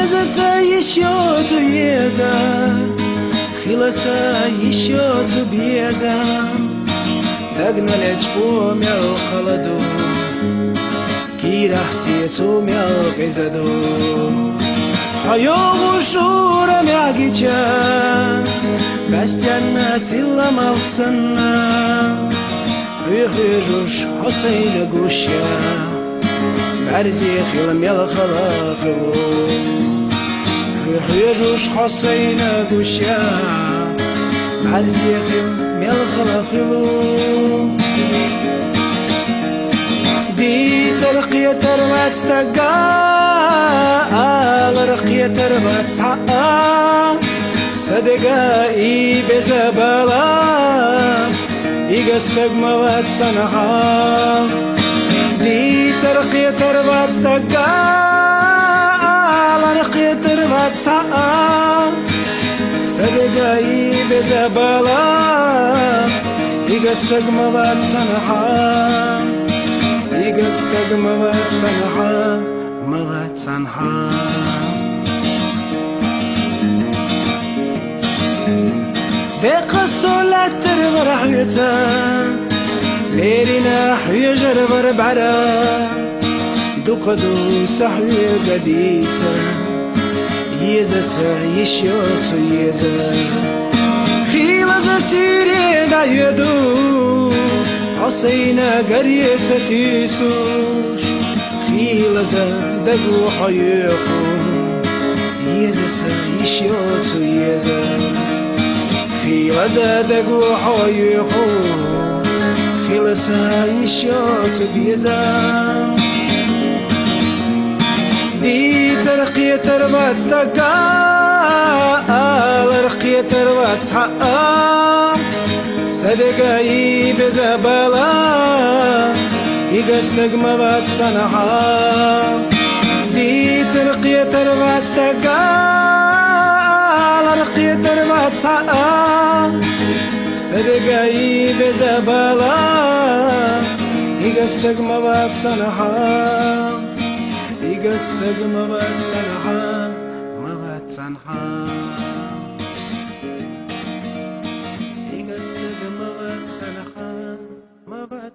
Хилозаса еще туеза, хилоса еще тубеза. Догнали помял холоду, кирах сецу мял пейзаду. Хайогу шура мягича, гостяна сила малсана. Выхожуш хосейна гуща, барзихил мелхалахилу. Выхожуш хосейна гуща, барзихил мелхалахилу. بيترقية تربات تقال رقية تربات سعى صدقائي بزبالا يقصدق مواد صنعا بيترقية تربات تقال رقية تربات سعى صدقائي بزبالا يقصدق مواد صنعا يقصدق مواد صنعا مواد صنعا بقصو لا ترغر حيتا ليرنا حيجر بربعرا دقدو سحوي قديتا يزسا يشيوتو يزا خيلزا سيري دا يدو عصينا قريسة تيسوش خيلزا دقو حيوكو يزسا يشيوتو يزا خيلزا دقو حيوكو خيلزا يشيوتو يزا دي ترقية تربات تقال رقية تربات حقا صدقائي بزبالا يقصدق مواد صنعا دي ترقية تربات تقال رقية تربات حقا صدقائي بزبالا يقصدق مواد صنعا يقصدق مواد صنعا مواد صنعا يقصدق مواد صنعا مواد